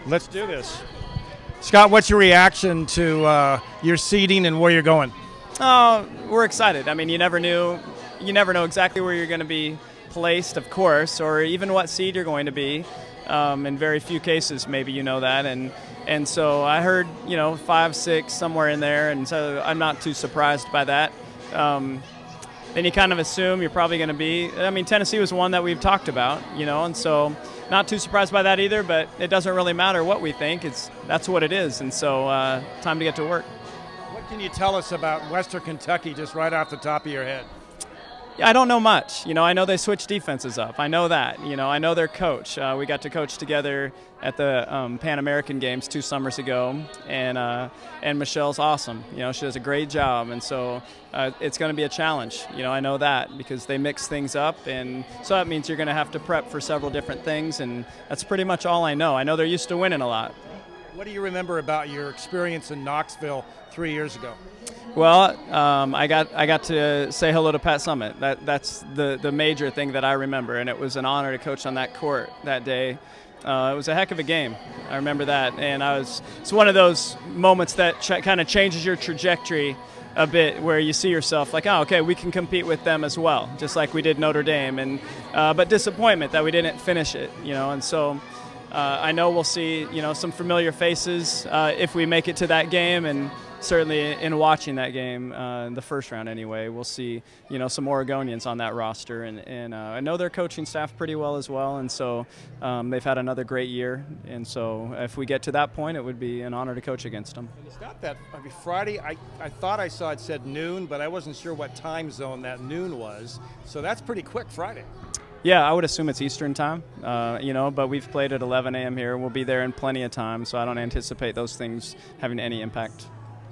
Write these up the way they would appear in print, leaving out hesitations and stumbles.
Let's do this. Scott, what's your reaction to your seeding and where you're going? Oh, we're excited. I mean, you never know exactly where you're going to be placed, of course, or even what seed you're going to be. In very few cases, maybe you know that, and so I heard 5, 6, somewhere in there, and so I'm not too surprised by that. Then you kind of assume you're probably going to be. I mean, Tennessee was one that we've talked about, and so not too surprised by that either. But it doesn't really matter what we think; that's what it is, and so time to get to work. What can you tell us about Western Kentucky, just right off the top of your head? I don't know much. I know they switched defenses up. I know that. I know their coach. We got to coach together at the Pan American Games 2 summers ago, and Michelle's awesome. She does a great job, and so it's going to be a challenge. I know that because they mix things up, and so that means you're going to have to prep for several different things, and that's pretty much all I know. I know they're used to winning a lot. What do you remember about your experience in Knoxville 3 years ago? Well, I got to say hello to Pat Summitt. That's the major thing that I remember, and it was an honor to coach on that court that day. It was a heck of a game. I remember that, and it's one of those moments that kind of changes your trajectory a bit, where you see yourself like, oh, okay, we can compete with them as well, just like we did Notre Dame, and but disappointment that we didn't finish it, and so. I know we'll see, some familiar faces if we make it to that game, and certainly in watching that game, in the first round anyway, we'll see, some Oregonians on that roster, and I know their coaching staff pretty well as well, and so they've had another great year, and so if we get to that point, it would be an honor to coach against them. And it's not that, Friday, I thought I saw it said noon, but I wasn't sure what time zone that noon was, so that's pretty quick Friday. Yeah, I would assume it's Eastern time, but we've played at 11 a.m. here. We'll be there in plenty of time, so I don't anticipate those things having any impact.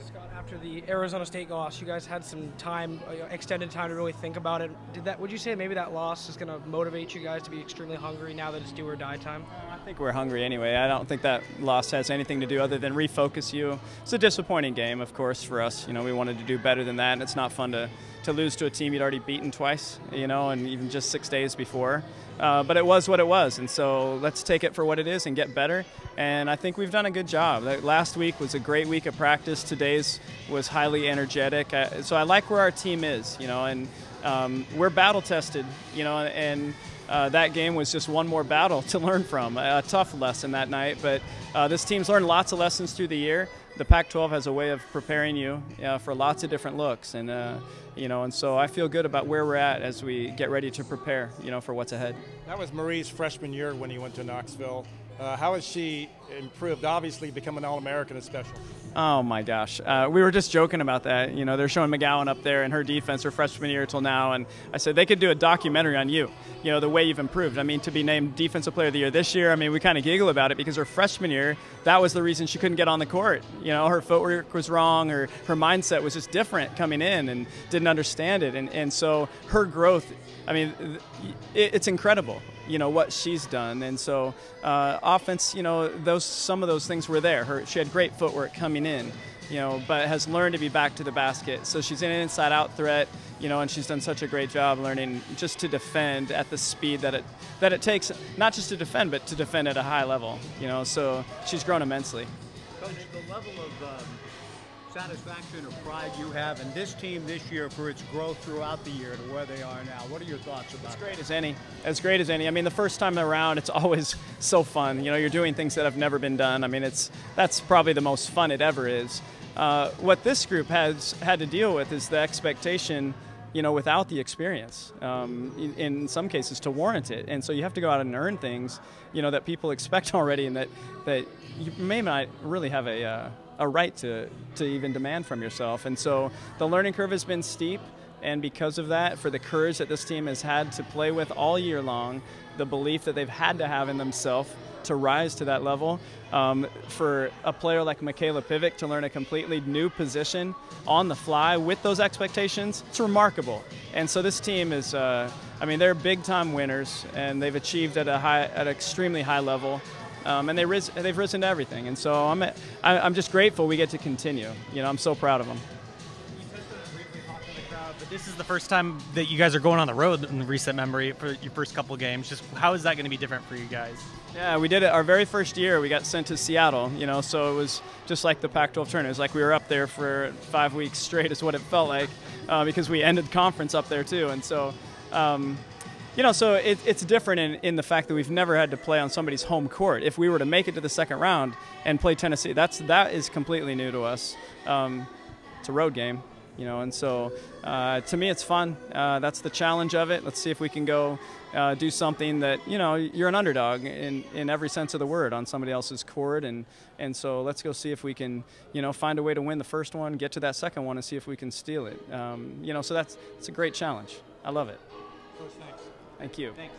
Scott, after the Arizona State loss, you guys had some time, extended time to really think about it. Would you say maybe that loss is going to motivate you guys to be extremely hungry now that it's do or die time? I think we're hungry anyway. I don't think that loss has anything to do other than refocus you. It's a disappointing game, of course, for us. We wanted to do better than that, and it's not fun to lose to a team you'd already beaten twice, and even just 6 days before. But it was what it was, and so let's take it for what it is and get better. And I think we've done a good job. Last week was a great week of practice. Today's was highly energetic. So I like where our team is, and we're battle tested, and that game was just one more battle to learn from. A tough lesson that night, but this team's learned lots of lessons through the year. The Pac-12 has a way of preparing you for lots of different looks, and and so I feel good about where we're at as we get ready to prepare, for what's ahead. That was Marie's freshman year when you went to Knoxville. How has she improved? Obviously, become an All-American is special. Oh my gosh, we were just joking about that. They're showing McGowan up there and her defense her freshman year till now, and I said they could do a documentary on you. The way you've improved. I mean, to be named Defensive Player of the Year this year. I mean, we kind of giggle about it because her freshman year, that was the reason she couldn't get on the court. Her footwork was wrong, or her mindset was just different coming in, and didn't understand it, and so her growth. I mean, it's incredible. What she's done, and so offense. Some of those things were there. She had great footwork coming in, but has learned to be back to the basket. So she's an inside-out threat, and she's done such a great job learning just to defend at the speed that it takes, not just to defend, but to defend at a high level. So she's grown immensely. Coach, the level of satisfaction or pride you have in this team this year for its growth throughout the year to where they are now. What are your thoughts about that? As great as any. As great as any. I mean, the first time around, it's always so fun. You're doing things that have never been done. I mean, that's probably the most fun it ever is. What this group has had to deal with is the expectation, without the experience, in some cases to warrant it. And so you have to go out and earn things, that people expect already, and that you may not really have a right to even demand from yourself. And so the learning curve has been steep, and because of that, for the courage that this team has had to play with all year long, the belief that they've had to have in themselves to rise to that level, for a player like Michaela Pivic to learn a completely new position on the fly with those expectations, it's remarkable. And so this team is, they're big-time winners, and they've achieved at an extremely high level. And they've risen to everything, and so I'm just grateful we get to continue. I'm so proud of them. You touched on it briefly, talking to the crowd, but This is the first time that you guys are going on the road in recent memory for your first couple games. Just how is that going to be different for you guys? Yeah, we did it our very first year. We got sent to Seattle, so it was just like the Pac-12 tournament. It was like we were up there for 5 weeks straight is what it felt like, because we ended conference up there too. And so, so it's different in the fact that we've never had to play on somebody's home court. If we were to make it to the second round and play Tennessee, that is completely new to us. It's a road game. And so to me it's fun. That's the challenge of it. Let's see if we can go do something that, you're an underdog in every sense of the word on somebody else's court. And so let's go see if we can, find a way to win the first one, get to that second one and see if we can steal it. So it's a great challenge. I love it. Coach, thanks. Thank you. Thanks.